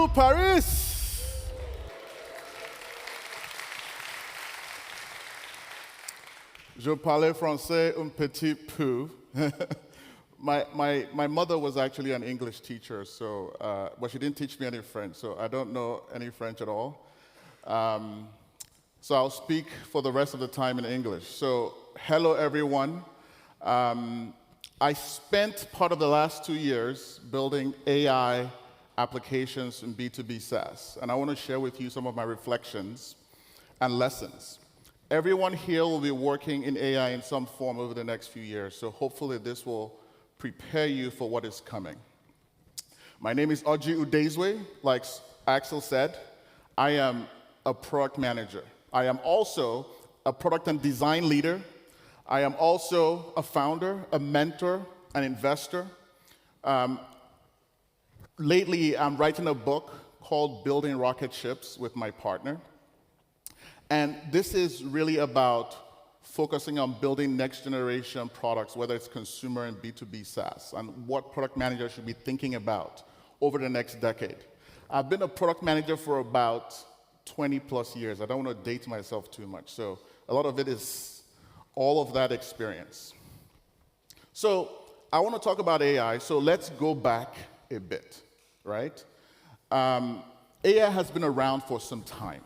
Bonjour, Paris! Je parle français un petit peu. My mother was actually an English teacher, but she didn't teach me any French, so I don't know any French at all. So I'll speak for the rest of the time in English. So, hello everyone. I spent part of the last 2 years building AI applications in B2B SaaS, and I want to share with you some of my reflections and lessons. Everyone here will be working in AI in some form over the next few years, so hopefully this will prepare you for what is coming. My name is Oji Udezue. Like Axel said, I am a product manager. I am also a product and design leader. I am also a founder, a mentor, an investor. Lately, I'm writing a book called Building Rocket Ships with my partner. And this is really about focusing on building next-generation products, whether it's consumer and B2B SaaS, and what product managers should be thinking about over the next decade. I've been a product manager for about 20-plus years. I don't want to date myself too much, so a lot of it is all of that experience. So I want to talk about AI, so let's go back a bit, right? AI has been around for some time.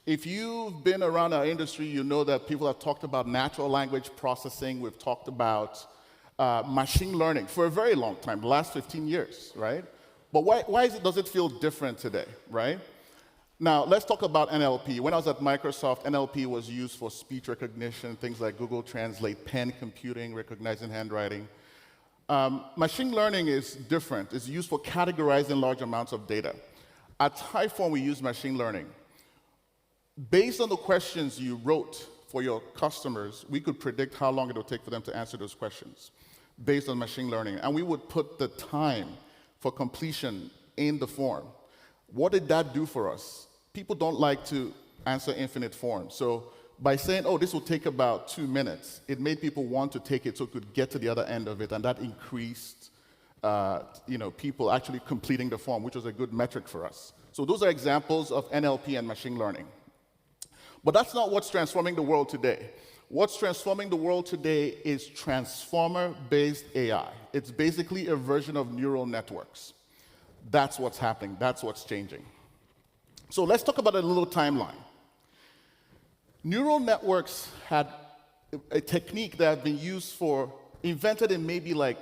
If you've been around our industry, you know that people have talked about natural language processing. We've talked about machine learning for a very long time, the last 15 years, right? But why does it feel different today, right? Now, let's talk about NLP. When I was at Microsoft, NLP was used for speech recognition, things like Google Translate, pen computing, recognizing handwriting. Machine learning is different. It's used for categorizing large amounts of data. At Typeform, we use machine learning. Based on the questions you wrote for your customers, we could predict how long it would take for them to answer those questions based on machine learning. And we would put the time for completion in the form. What did that do for us? People don't like to answer infinite forms. So by saying, oh, this will take about 2 minutes, it made people want to take it so it could get to the other end of it, and that increased people actually completing the form, which was a good metric for us. So those are examples of NLP and machine learning. But that's not what's transforming the world today. What's transforming the world today is transformer-based AI. It's basically a version of neural networks. That's what's happening. That's what's changing. So let's talk about a little timeline. Neural networks had a technique that had been invented in maybe like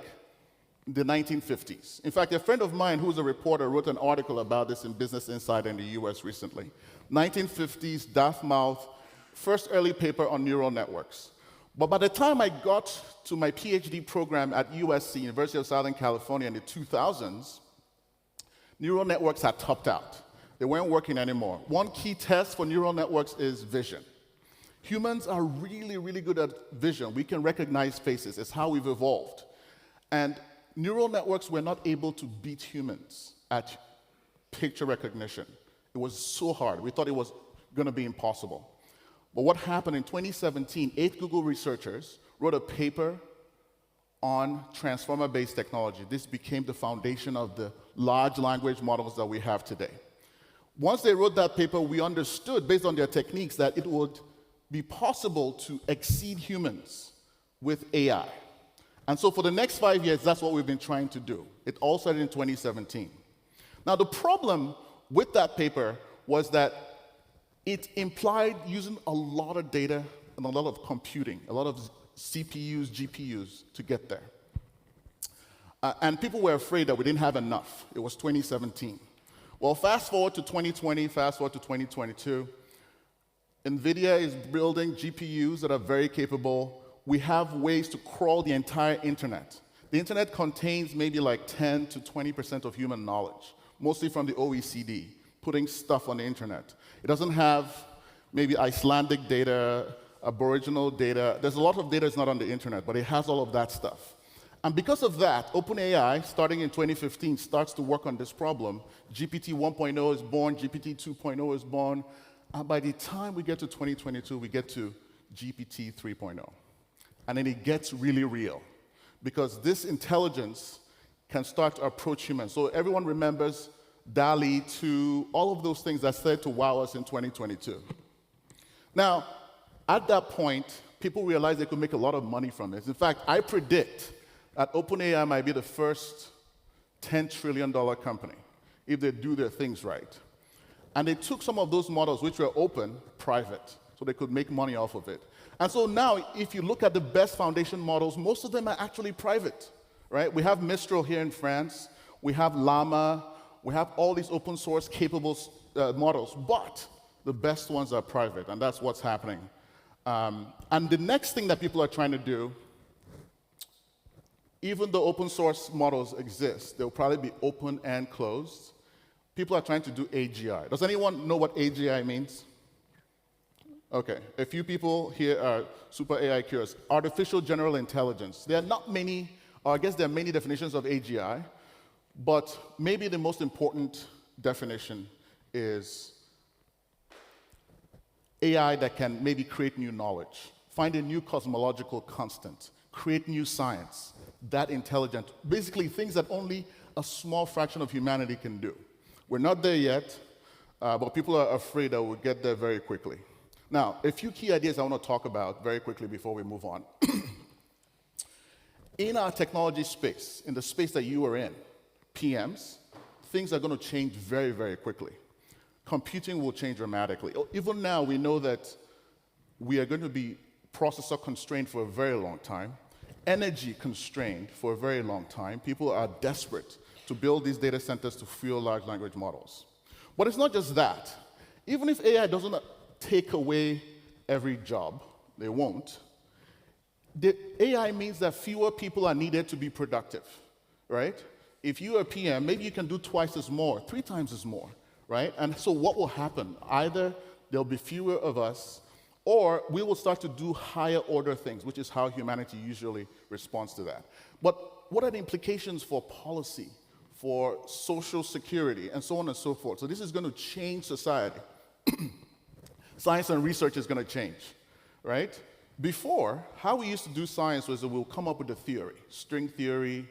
the 1950s. In fact, a friend of mine who's a reporter wrote an article about this in Business Insider in the US recently. 1950s, Dartmouth, first early paper on neural networks. But by the time I got to my PhD program at USC, University of Southern California, in the 2000s, neural networks had topped out. They weren't working anymore. One key test for neural networks is vision. Humans are really, really good at vision. We can recognize faces. It's how we've evolved. And neural networks were not able to beat humans at picture recognition. It was so hard. We thought it was going to be impossible. But what happened in 2017, 8 Google researchers wrote a paper on transformer-based technology. This became the foundation of the large language models that we have today. Once they wrote that paper, we understood, based on their techniques, that it would be possible to exceed humans with AI. And so for the next 5 years, that's what we've been trying to do. It all started in 2017. Now, the problem with that paper was that it implied using a lot of data and a lot of computing, a lot of CPUs, GPUs to get there. And people were afraid that we didn't have enough. It was 2017. Well, fast forward to 2020, fast forward to 2022. NVIDIA is building GPUs that are very capable. We have ways to crawl the entire internet. The internet contains maybe like 10 to 20% of human knowledge, mostly from the OECD, putting stuff on the internet. It doesn't have maybe Icelandic data, Aboriginal data. There's a lot of data that's not on the internet, but it has all of that stuff. And because of that, OpenAI, starting in 2015, starts to work on this problem. GPT 1.0 is born, GPT 2.0 is born, and by the time we get to 2022, we get to GPT 3.0. And then it gets really real, because this intelligence can start to approach humans. So everyone remembers DALL-E 2, all of those things that started to wow us in 2022. Now, at that point, people realized they could make a lot of money from this. In fact, I predict that OpenAI might be the first $10 trillion company if they do their things right. And they took some of those models, which were open, private, so they could make money off of it. And so now, if you look at the best foundation models, most of them are actually private, right? We have Mistral here in France. We have Llama. We have all these open source capable models. But the best ones are private, and that's what's happening. And the next thing that people are trying to do, even though open source models exist, they'll probably be open and closed. People are trying to do AGI. Does anyone know what AGI means? Okay, a few people here are super AI curious. Artificial general intelligence. There are not many, or I guess there are many definitions of AGI, but maybe the most important definition is AI that can maybe create new knowledge, find a new cosmological constant, create new science, that intelligent, basically things that only a small fraction of humanity can do. We're not there yet, but people are afraid that we'll get there very quickly. Now, a few key ideas I want to talk about very quickly before we move on. In our technology space, in the space that you are in, PMs, things are going to change very, very quickly. Computing will change dramatically. Even now, we know that we are going to be processor constrained for a very long time, energy constrained for a very long time. People are desperate to build these data centers to fuel large language models. But it's not just that. Even if AI doesn't take away every job, they won't, the AI means that fewer people are needed to be productive, right? If you're a PM, maybe you can do twice as more, 3 times as more, right? And so what will happen? Either there'll be fewer of us, or we will start to do higher order things, which is how humanity usually responds to that. But what are the implications for policy, for social security, and so on and so forth? So this is going to change society. Science and research is going to change, right? Before, how we used to do science was that we'll come up with a theory, string theory,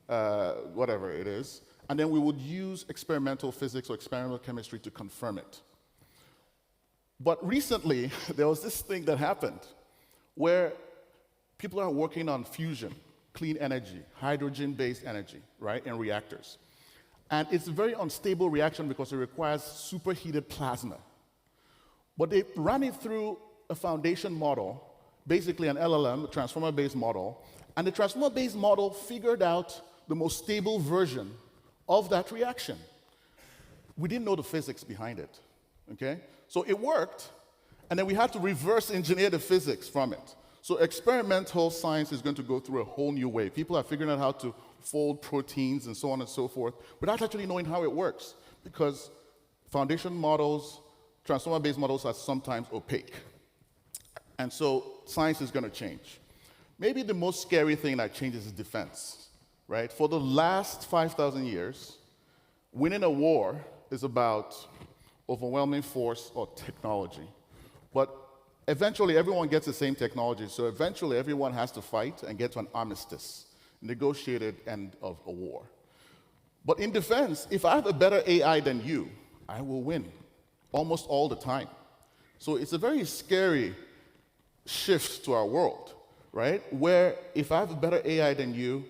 whatever it is, and then we would use experimental physics or experimental chemistry to confirm it. But recently, there was this thing that happened where people are working on fusion, clean energy, hydrogen-based energy, right, in reactors. And it's a very unstable reaction because it requires superheated plasma. But they ran it through a foundation model, basically an LLM, a transformer-based model, and the transformer-based model figured out the most stable version of that reaction. We didn't know the physics behind it, okay? So it worked, and then we had to reverse engineer the physics from it. So experimental science is going to go through a whole new way. People are figuring out how to fold proteins and so on and so forth without actually knowing how it works, because foundation models, transformer-based models are sometimes opaque. And so science is going to change. Maybe the most scary thing that changes is defense, right? For the last 5,000 years, winning a war is about overwhelming force or technology. But eventually, everyone gets the same technology, so eventually everyone has to fight and get to an armistice, negotiated end of a war. But in defense, if I have a better AI than you, I will win almost all the time. So it's a very scary shift to our world, right? Where if I have a better AI than you,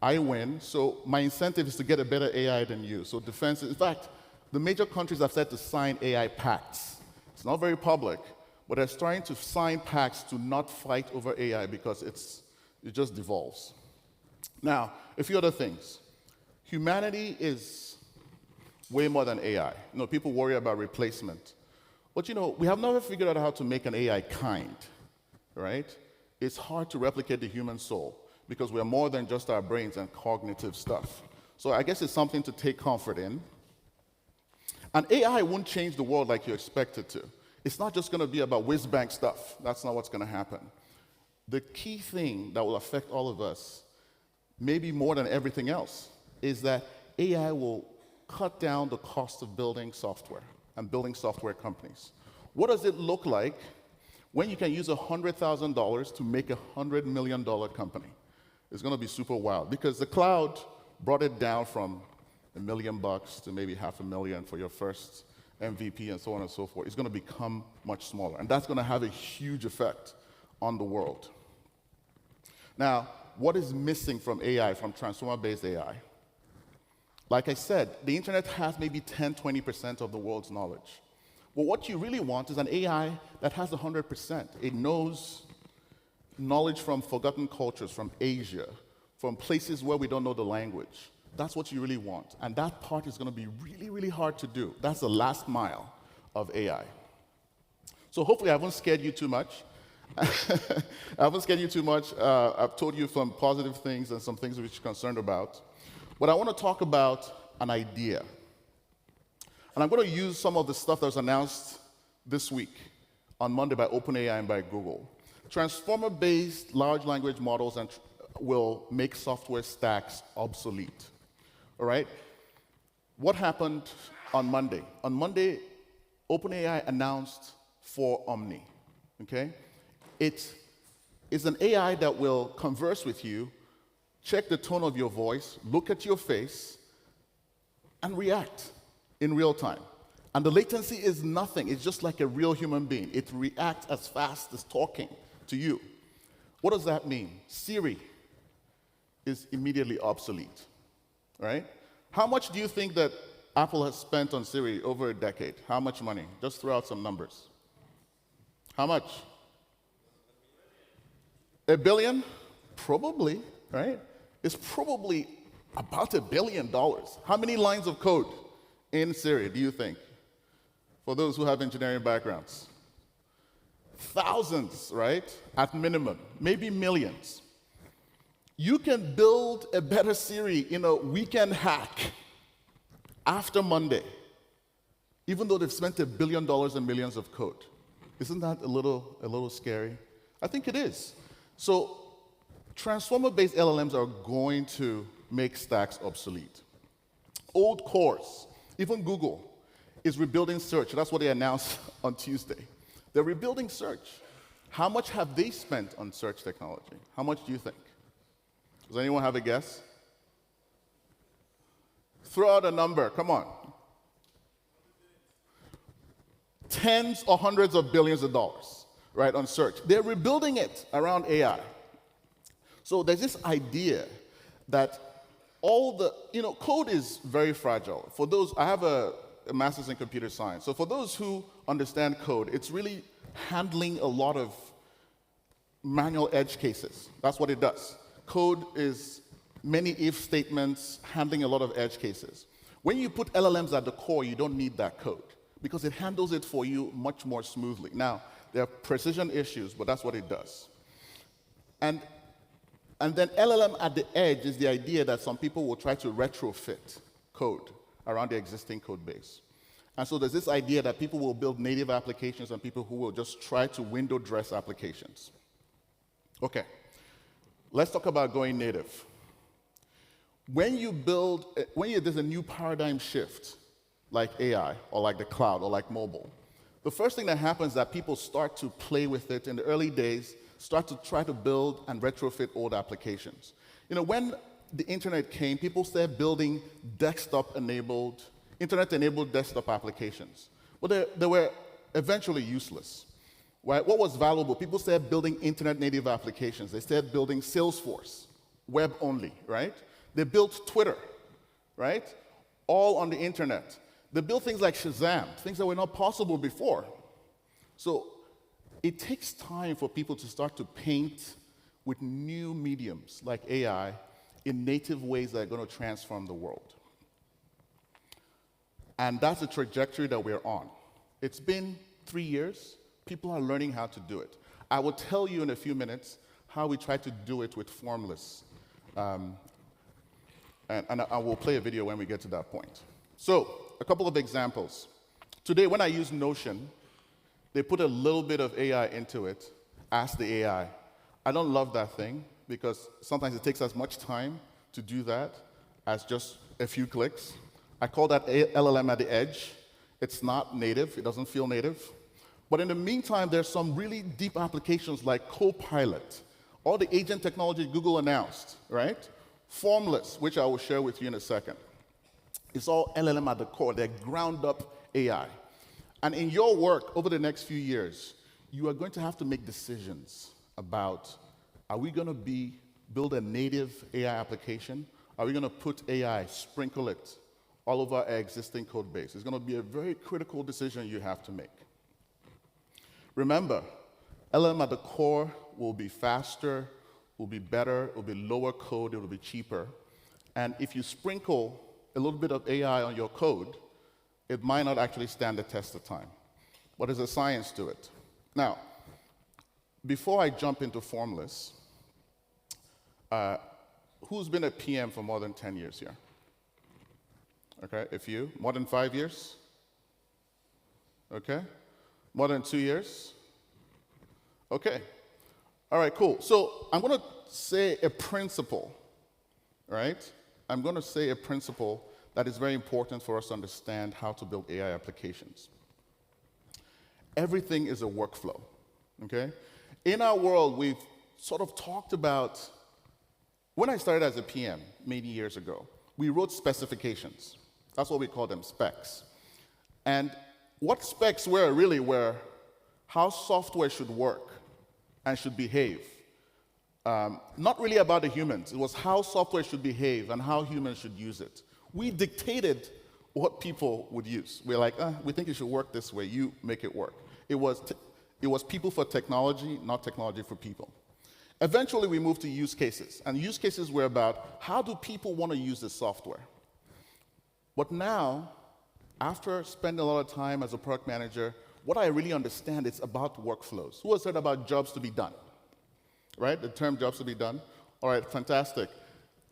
I win, so my incentive is to get a better AI than you. So defense, in fact, the major countries have started to sign AI pacts. It's not very public, but they're trying to sign pacts to not fight over AI because it just devolves. Now, a few other things. Humanity is way more than AI. You know, people worry about replacement. But you know, we have never figured out how to make an AI kind, right? It's hard to replicate the human soul because we're more than just our brains and cognitive stuff. So I guess it's something to take comfort in. And AI won't change the world like you expect it to. It's not just going to be about whiz-bang stuff. That's not what's going to happen. The key thing that will affect all of us, maybe more than everything else, is that AI will cut down the cost of building software and building software companies. What does it look like when you can use $100,000 to make a $100 million company? It's going to be super wild because the cloud brought it down from $1 million to maybe $500,000 for your first MVP and so on and so forth. It's going to become much smaller. And that's going to have a huge effect on the world. Now, what is missing from AI, from transformer-based AI? Like I said, the internet has maybe 10, 20% of the world's knowledge. But what you really want is an AI that has 100%. It knows knowledge from forgotten cultures, from Asia, from places where we don't know the language. That's what you really want. And that part is going to be really, really hard to do. That's the last mile of AI. So hopefully I haven't scared you too much. I haven't scared you too much. I've told you some positive things and some things which you're concerned about. But I want to talk about an idea. And I'm going to use some of the stuff that was announced this week on Monday by OpenAI and by Google. Transformer-based large language models will make software stacks obsolete. All right? What happened on Monday? On Monday, OpenAI announced for Omni. Okay? It is an AI that will converse with you, check the tone of your voice, look at your face, and react in real time. And the latency is nothing. It's just like a real human being. It reacts as fast as talking to you. What does that mean? Siri is immediately obsolete, right? How much do you think that Apple has spent on Siri over a decade? How much money? Just throw out some numbers. How much? $1 billion? Probably, right? It's probably about $1 billion. How many lines of code in Siri do you think? For those who have engineering backgrounds. Thousands, right? At minimum, maybe millions. You can build a better Siri in a weekend hack after Monday, even though they've spent $1 billion and millions of code. Isn't that a little scary? I think it is. So transformer-based LLMs are going to make stacks obsolete. Old cores, even Google, is rebuilding search. That's what they announced on Tuesday. They're rebuilding search. How much have they spent on search technology? How much do you think? Does anyone have a guess? Throw out a number, come on. Tens or hundreds of billions of dollars, right, on search. They're rebuilding it around AI. So there's this idea that all the, code is very fragile. For those, I have a master's in computer science. So for those who understand code, it's really handling a lot of manual edge cases. That's what it does. Code is many if statements, handling a lot of edge cases. When you put LLMs at the core, you don't need that code because it handles it for you much more smoothly. Now, there are precision issues, but that's what it does. And then LLM at the edge is the idea that some people will try to retrofit code around the existing code base. And so there's this idea that people will build native applications and people who will just try to window dress applications. Okay, let's talk about going native. When there's a new paradigm shift, like AI, or like the cloud, or like mobile, the first thing that happens is that people start to play with it in the early days, start to try to build and retrofit old applications. When the internet came, people started building internet-enabled desktop applications. But they were eventually useless. Right? What was valuable? People started building internet-native applications. They started building Salesforce, web only, right? They built Twitter, right? All on the internet. They built things like Shazam, things that were not possible before. So it takes time for people to start to paint with new mediums like AI in native ways that are going to transform the world. And that's the trajectory that we're on. It's been 3 years. People are learning how to do it. I will tell you in a few minutes how we try to do it with Formless. And I will play a video when we get to that point. So, a couple of examples. Today, when I use Notion, they put a little bit of AI into it, ask the AI. I don't love that thing because sometimes it takes as much time to do that as just a few clicks. I call that LLM at the edge. It's not native. It doesn't feel native. But in the meantime, there's some really deep applications like Copilot, all the agent technology Google announced, right? Formless, which I will share with you in a second. It's all LLM at the core. They're ground up AI. And in your work over the next few years, you are going to have to make decisions about, are we going to build a native AI application? Are we going to put AI, sprinkle it all over our existing code base? It's going to be a very critical decision you have to make. Remember, LLM at the core will be faster, will be better, will be lower code, it will be cheaper. And if you sprinkle a little bit of AI on your code, it might not actually stand the test of time. But there's a science to it. Now, before I jump into Formless, who's been a PM for more than 10 years here? Okay, a few. More than 5 years? Okay. More than 2 years? Okay. All right, cool. So I'm going to say a principle, right? I'm going to say a principle that is very important for us to understand how to build AI applications. Everything is a workflow, okay? In our world, we've sort of talked about, when I started as a PM many years ago, we wrote specifications. That's what we call them, specs. And what specs were really were how software should work and should behave. Not really about the humans. It was how software should behave and how humans should use it. We dictated what people would use. We're like, we think it should work this way. You make it work. It was people for technology, not technology for people. Eventually, we moved to use cases. And use cases were about how do people want to use this software? But now, after spending a lot of time as a product manager, what I really understand is about workflows. Who has heard about jobs to be done? Right? The term jobs to be done? All right, fantastic.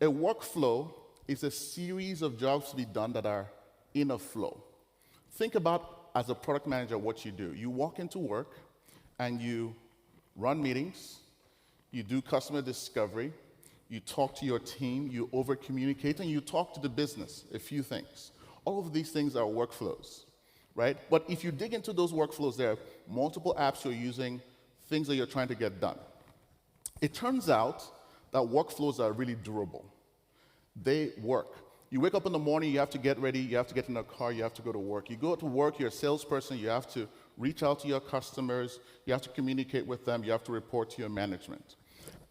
A workflow is a series of jobs to be done that are in a flow. Think about, as a product manager, what you do. You walk into work, and you run meetings, you do customer discovery, you talk to your team, you over-communicate, and you talk to the business, a few things. All of these things are workflows, right? But if you dig into those workflows, there are multiple apps you're using, things that you're trying to get done. It turns out that workflows are really durable. They work. You wake up in the morning, you have to get ready, you have to get in a car, you have to go to work. You go to work, you're a salesperson, you have to reach out to your customers, you have to communicate with them, you have to report to your management.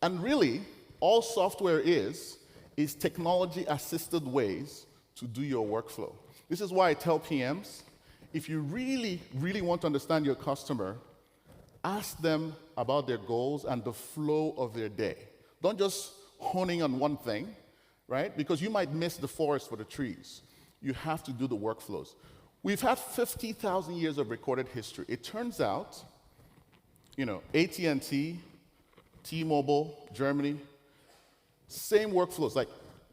And really, all software is technology-assisted ways to do your workflow. This is why I tell PMs, if you really, really want to understand your customer, ask them about their goals and the flow of their day. Don't just hone in on one thing, right? Because you might miss the forest for the trees. You have to do the workflows. We've had 50,000 years of recorded history. It turns out, AT&T, T-Mobile, Germany, same workflows. Like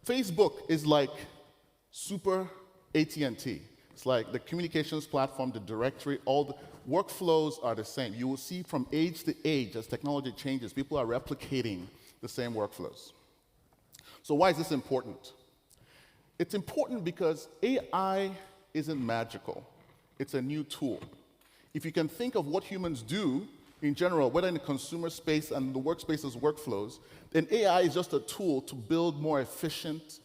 Facebook is like super AT&T. It's like the communications platform, the directory, all the workflows are the same. You will see from age to age, as technology changes, people are replicating the same workflows. So why is this important? It's important because AI isn't magical. It's a new tool. If you can think of what humans do in general, whether in the consumer space and the workspace's workflows, then AI is just a tool to build more efficient,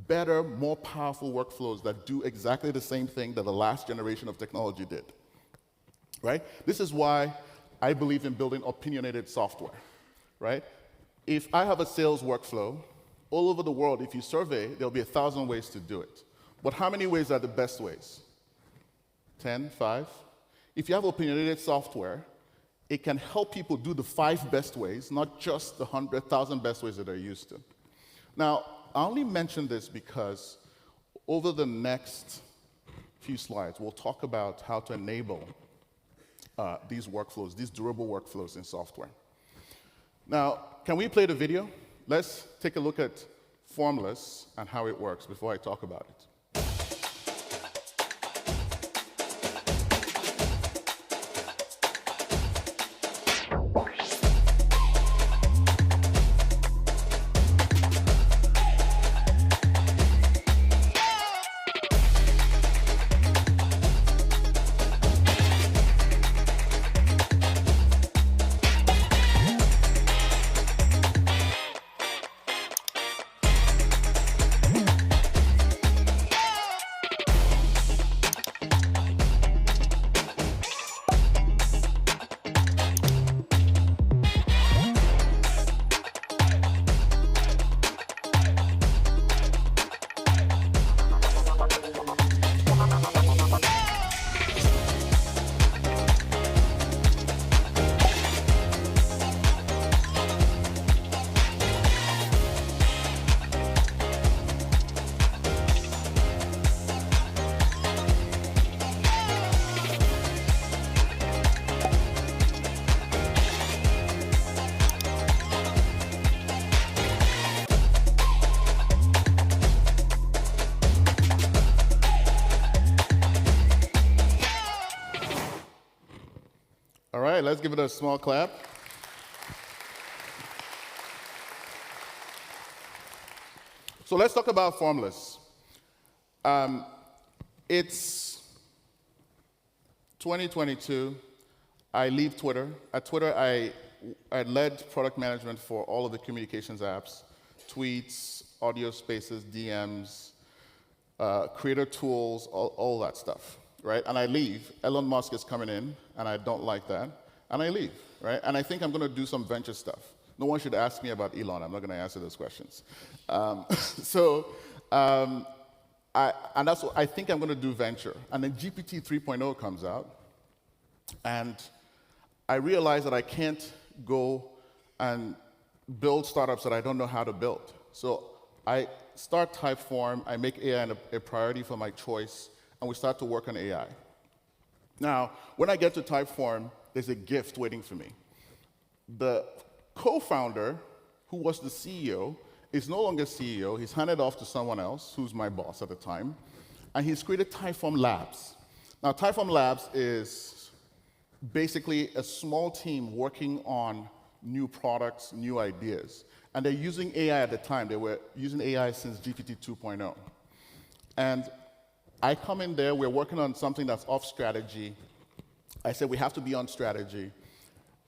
better, more powerful workflows that do exactly the same thing that the last generation of technology did. Right? This is why I believe in building opinionated software. Right? If I have a sales workflow, all over the world, if you survey, there'll be 1,000 ways to do it. But how many ways are the best ways? 10, 5? If you have opinionated software, it can help people do the 5 best ways, not just the 100,000 best ways that they're used to. Now, I only mention this because over the next few slides, we'll talk about how to enable these workflows, these durable workflows in software. Now, can we play the video? Let's take a look at Formless and how it works before I talk about it. All right, let's give it a small clap. So let's talk about Formless. It's 2022. I leave Twitter. At Twitter, I led product management for all of the communications apps, tweets, audio spaces, DMs, creator tools, all that stuff, right? And I leave. Elon Musk is coming in, and I don't like that, and I leave, right? And I think I'm going to do some venture stuff. No one should ask me about Elon. I'm not going to answer those questions. And that's what I think I'm going to do venture. And then GPT 3.0 comes out, and I realize that I can't go and build startups that I don't know how to build. So I start Typeform, I make AI a priority for my choice, and we start to work on AI. Now, when I get to Typeform, there's a gift waiting for me. The co-founder, who was the CEO, is no longer CEO. He's handed off to someone else, who's my boss at the time, and he's created Typeform Labs. Now, Typeform Labs is basically a small team working on new products, new ideas. And they're using AI at the time. They were using AI since GPT 2.0. And I come in there, we're working on something that's off strategy. I said we have to be on strategy.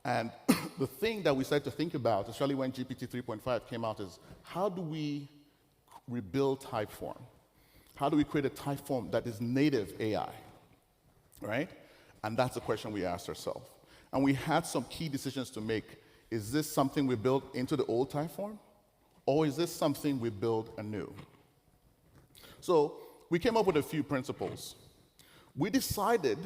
And the thing that we started to think about, especially when GPT 3.5 came out, is how do we rebuild Typeform? How do we create a Typeform that is native AI, right? And that's the question we asked ourselves. And we had some key decisions to make. Is this something we build into the old Typeform? Or is this something we build anew? So we came up with a few principles. We decided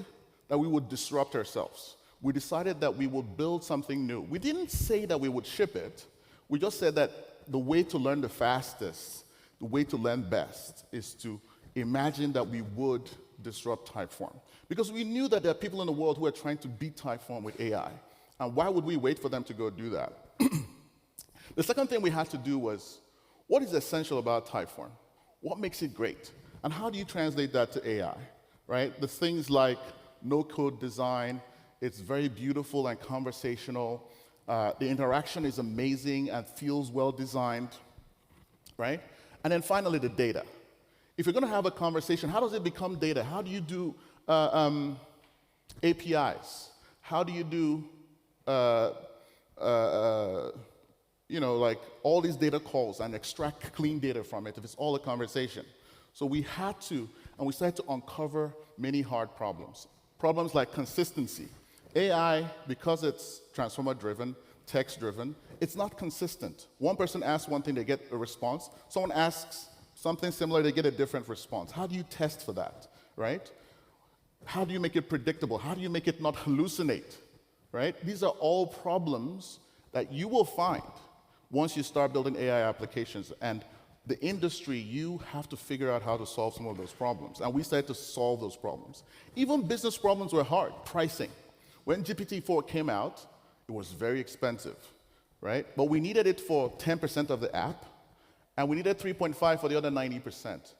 that we would disrupt ourselves. We decided that we would build something new. We didn't say that we would ship it. We just said that the way to learn the fastest, the way to learn best, is to imagine that we would disrupt Typeform. Because we knew that there are people in the world who are trying to beat Typeform with AI. And why would we wait for them to go do that? The second thing we had to do was, what is essential about Typeform? What makes it great? And how do you translate that to AI, right? The things like no-code design, it's very beautiful and conversational. The interaction is amazing and feels well-designed, right? And then finally, the data. If you're going to have a conversation, how does it become data? How do you do APIs? How do you do, like all these data calls and extract clean data from it if it's all a conversation? So we had to, and we started to uncover many hard problems. Problems like consistency. AI, because it's transformer-driven, text-driven, it's not consistent. One person asks one thing, they get a response. Someone asks something similar, they get a different response. How do you test for that, right? How do you make it predictable? How do you make it not hallucinate, right? These are all problems that you will find once you start building AI applications. And the industry, you have to figure out how to solve some of those problems. And we started to solve those problems. Even business problems were hard. Pricing. When GPT-4 came out, it was very expensive, right? But we needed it for 10% of the app, and we needed 3.5 for the other 90%.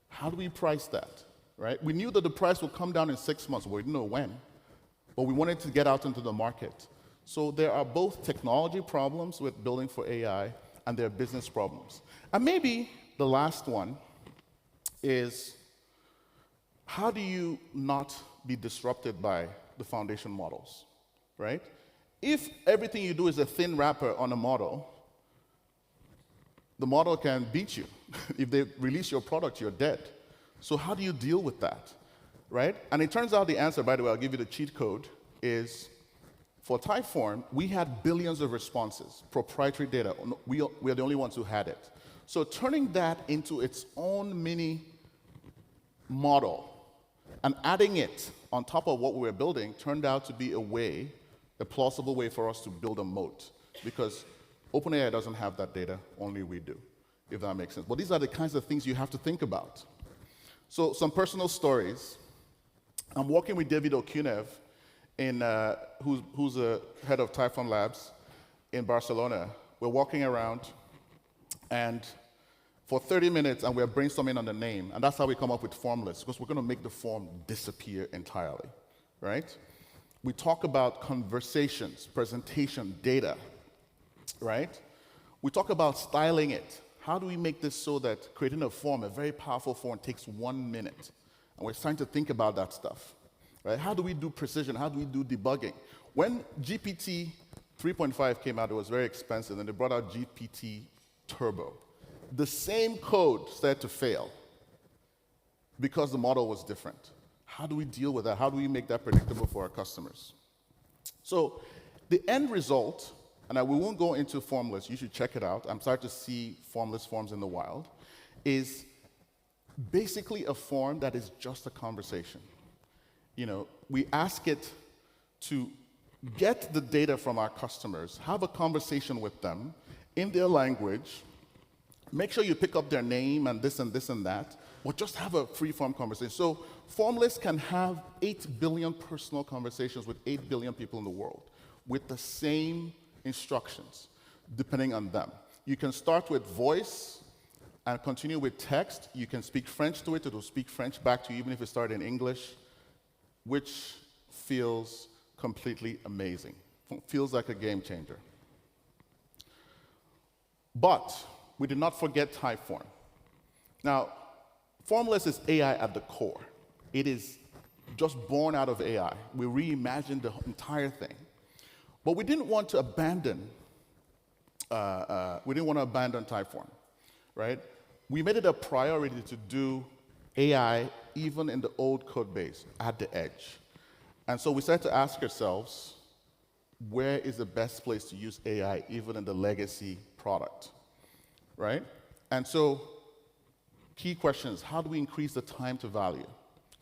How do we price that, right? We knew that the price would come down in 6 months. We didn't know when, but we wanted to get out into the market. So there are both technology problems with building for AI, and there are business problems. And maybe the last one is, how do you not be disrupted by the foundation models, right? If everything you do is a thin wrapper on a model, the model can beat you. If they release your product, you're dead. So how do you deal with that, right? And it turns out the answer, by the way, I'll give you the cheat code, is for Typeform, we had billions of responses, proprietary data. We are the only ones who had it. So turning that into its own mini model and adding it on top of what we were building turned out to be a plausible way for us to build a moat. Because OpenAI doesn't have that data, only we do, if that makes sense. But these are the kinds of things you have to think about. So some personal stories. I'm working with David Okunev, who's a head of Typeform Labs in Barcelona. We're walking around, and for 30 minutes, and we're brainstorming on the name. And that's how we come up with Formless, because we're going to make the form disappear entirely, right? We talk about conversations, presentation, data, right? We talk about styling it. How do we make this so that creating a form, a very powerful form, takes 1 minute? And we're starting to think about that stuff, right? How do we do precision? How do we do debugging? When GPT 3.5 came out, it was very expensive, and they brought out GPT Turbo. The same code started to fail because the model was different. How do we deal with that? How do we make that predictable for our customers? So the end result, and we won't go into Formless, you should check it out. I'm starting to see Formless forms in the wild, is basically a form that is just a conversation. We ask it to get the data from our customers, have a conversation with them in their language, make sure you pick up their name and this and this and that, or just have a free-form conversation. So Formless can have 8 billion personal conversations with 8 billion people in the world with the same instructions, depending on them. You can start with voice and continue with text. You can speak French to it. It will speak French back to you, even if it started in English, which feels completely amazing. Feels like a game changer. But we did not forget Typeform. Now, Formless is AI at the core. It is just born out of AI. We reimagined the entire thing. But we didn't want to abandon Typeform, right? We made it a priority to do AI even in the old code base at the edge. And so we started to ask ourselves, where is the best place to use AI even in the legacy product, right? And so key questions, how do we increase the time to value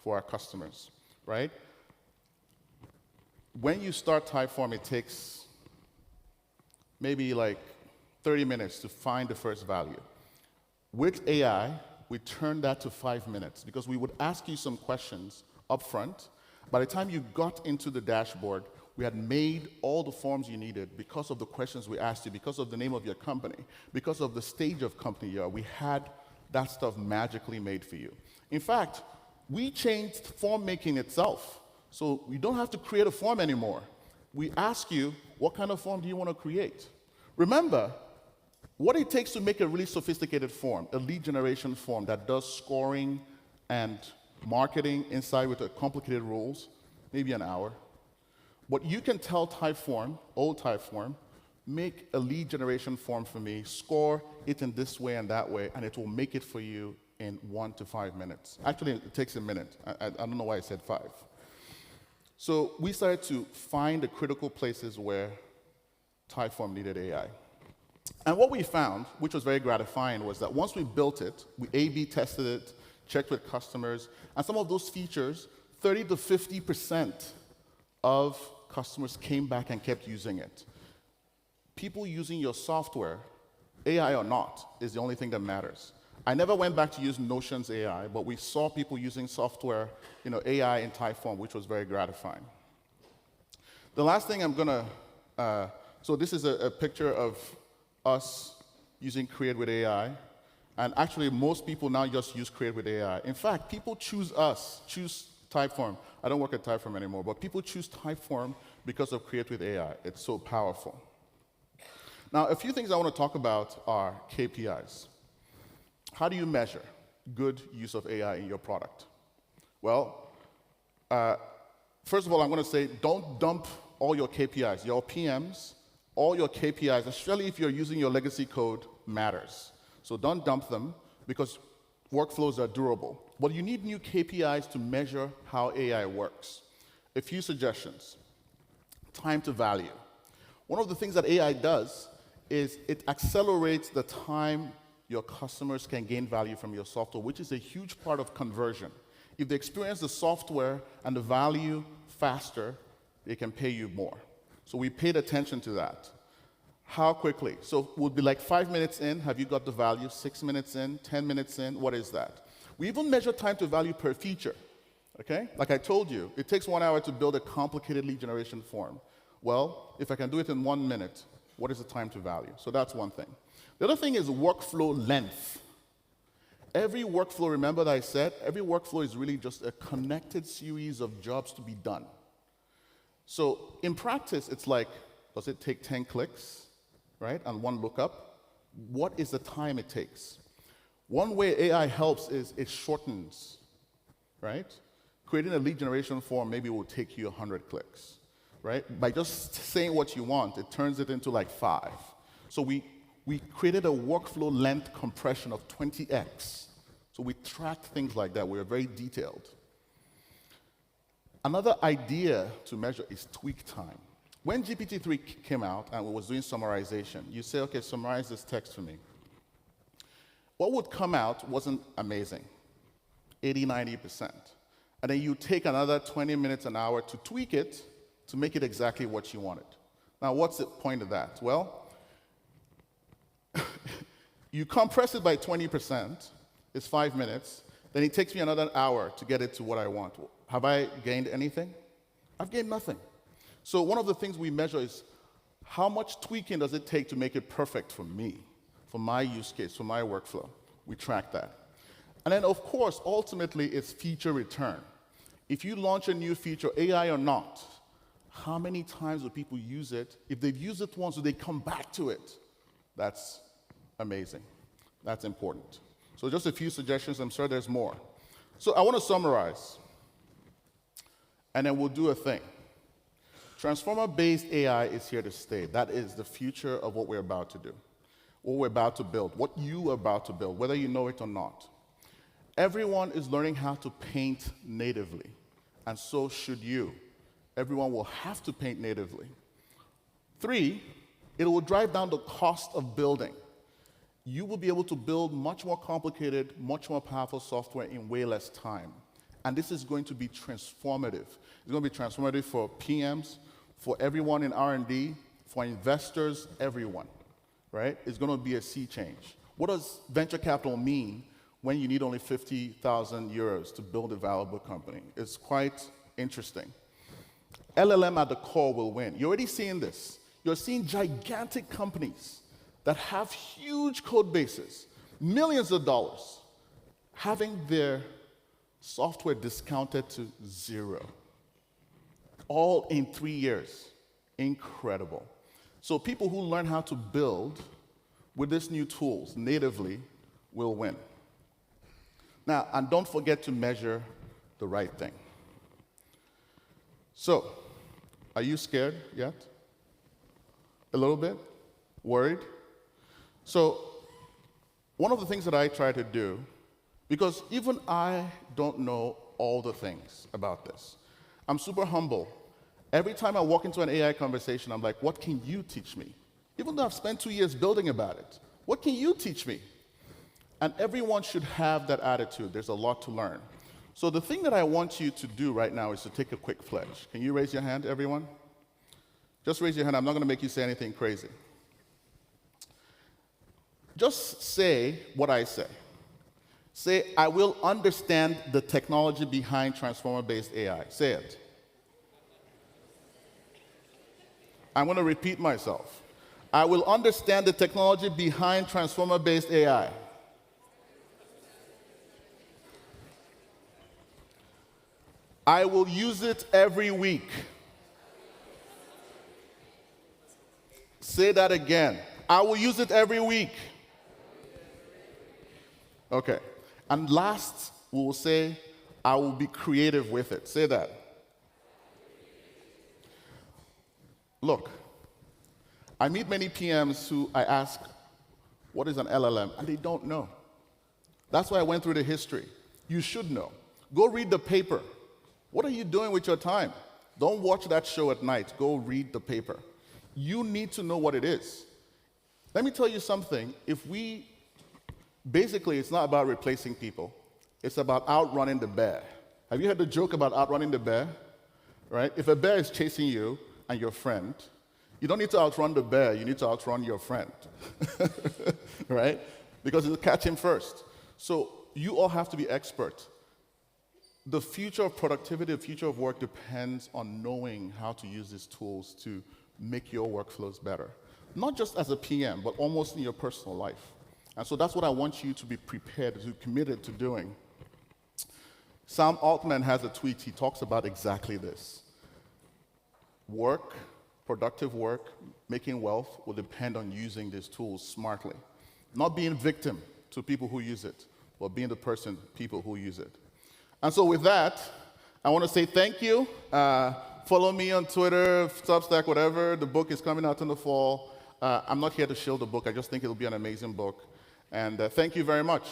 for our customers, right? When you start Typeform, it takes maybe like 30 minutes to find the first value. With AI, we turned that to 5 minutes because we would ask you some questions up front. By the time you got into the dashboard, we had made all the forms you needed because of the questions we asked you, because of the name of your company, because of the stage of company you are. We had that stuff magically made for you. In fact, we changed form making itself. So you don't have to create a form anymore. We ask you, what kind of form do you want to create? Remember, what it takes to make a really sophisticated form, a lead generation form that does scoring and marketing inside with complicated rules, maybe an hour. But you can tell Typeform, old Typeform, make a lead generation form for me, score it in this way and that way, and it will make it for you in 1 to 5 minutes. Actually, it takes a minute. I don't know why I said 5. So we started to find the critical places where Typeform needed AI. And what we found, which was very gratifying, was that once we built it, we A/B tested it, checked with customers, and some of those features, 30 to 50% of customers came back and kept using it. People using your software, AI or not, is the only thing that matters. I never went back to use Notion's AI, but we saw people using software, AI in Typeform, which was very gratifying. The last thing I'm gonna, so this is a picture of us using Create with AI. And actually, most people now just use Create with AI. In fact, people choose Typeform. I don't work at Typeform anymore, but people choose Typeform because of Create with AI. It's so powerful. Now, a few things I want to talk about are KPIs. How do you measure good use of AI in your product? Well, first of all, I'm going to say don't dump all your KPIs, your PMs, all your KPIs, especially if you're using your legacy code, matters. So don't dump them because workflows are durable. But you need new KPIs to measure how AI works. A few suggestions. Time to value. One of the things that AI does is it accelerates the time your customers can gain value from your software, which is a huge part of conversion. If they experience the software and the value faster, they can pay you more. So we paid attention to that. How quickly? So it would be like 5 minutes in, have you got the value? 6 minutes in, 10 minutes in, what is that? We even measure time to value per feature, okay? Like I told you, it takes 1 hour to build a complicated lead generation form. Well, if I can do it in 1 minute, what is the time to value? So that's one thing. The other thing is workflow length. Every workflow, remember that I said, every workflow is really just a connected series of jobs to be done. So in practice, it's like, does it take 10 clicks, right, and one lookup? What is the time it takes? One way AI helps is it shortens, right? Creating a lead generation form maybe will take you 100 clicks, right? By just saying what you want, it turns it into like 5. So we created a workflow length compression of 20x. So we tracked things like that. We were very detailed. Another idea to measure is tweak time. When GPT-3 came out and we was doing summarization, you say, okay, summarize this text for me. What would come out wasn't amazing, 80, 90%. And then you take another 20 minutes, an hour to tweak it to make it exactly what you wanted. Now, what's the point of that? Well, you compress it by 20%, it's 5 minutes, then it takes me another hour to get it to what I want. Have I gained anything? I've gained nothing. So one of the things we measure is how much tweaking does it take to make it perfect for me, for my use case, for my workflow. We track that. And then, of course, ultimately, it's feature return. If you launch a new feature, AI or not, how many times do people use it? If they've used it once, do they come back to it? That's amazing. That's important. So just a few suggestions. I'm sure there's more. So I want to summarize, and then we'll do a thing. Transformer-based AI is here to stay. That is the future of what we're about to do, what we're about to build, what you are about to build, whether you know it or not. Everyone is learning how to paint natively, and so should you. Everyone will have to paint natively. 3, it will drive down the cost of building. You will be able to build much more complicated, much more powerful software in way less time. And this is going to be transformative. It's going to be transformative for PMs, for everyone in R&D, for investors, everyone, right? It's going to be a sea change. What does venture capital mean when you need only 50,000 euros to build a valuable company? It's quite interesting. LLM at the core will win. You're already seeing this. You're seeing gigantic companies that have huge code bases, millions of dollars, having their software discounted to 0. All in 3 years. Incredible. So people who learn how to build with these new tools natively will win. Now, and don't forget to measure the right thing. So, are you scared yet? A little bit? Worried? So, one of the things that I try to do, because even I don't know all the things about this, I'm super humble. Every time I walk into an AI conversation, I'm like, what can you teach me? Even though I've spent 2 years building about it, what can you teach me? And everyone should have that attitude. There's a lot to learn. So the thing that I want you to do right now is to take a quick pledge. Can you raise your hand, everyone? Just raise your hand. I'm not going to make you say anything crazy. Just say what I say. Say, I will understand the technology behind transformer-based AI. Say it. I'm going to repeat myself. I will understand the technology behind transformer-based AI. I will use it every week. Say that again. I will use it every week. Okay. And last, we will say, I will be creative with it. Say that. Look, I meet many PMs who I ask, what is an LLM? And they don't know. That's why I went through the history. You should know. Go read the paper. What are you doing with your time? Don't watch that show at night. Go read the paper. You need to know what it is. Let me tell you something. Basically, it's not about replacing people. It's about outrunning the bear. Have you heard the joke about outrunning the bear? Right? If a bear is chasing you and your friend, you don't need to outrun the bear. You need to outrun your friend. Right? Because it'll catch him first. So you all have to be experts. The future of productivity, the future of work depends on knowing how to use these tools to make your workflows better. Not just as a PM, but almost in your personal life. And so that's what I want you to be prepared, to be committed to doing. Sam Altman has a tweet. He talks about exactly this. work, productive work, making wealth will depend on using these tools smartly. Not being victim to people who use it, but being the people who use it. And so with that, I want to say thank you. Follow me on Twitter, Substack, whatever. The book is coming out in the fall. I'm not here to shill the book. I just think it'll be an amazing book. And thank you very much.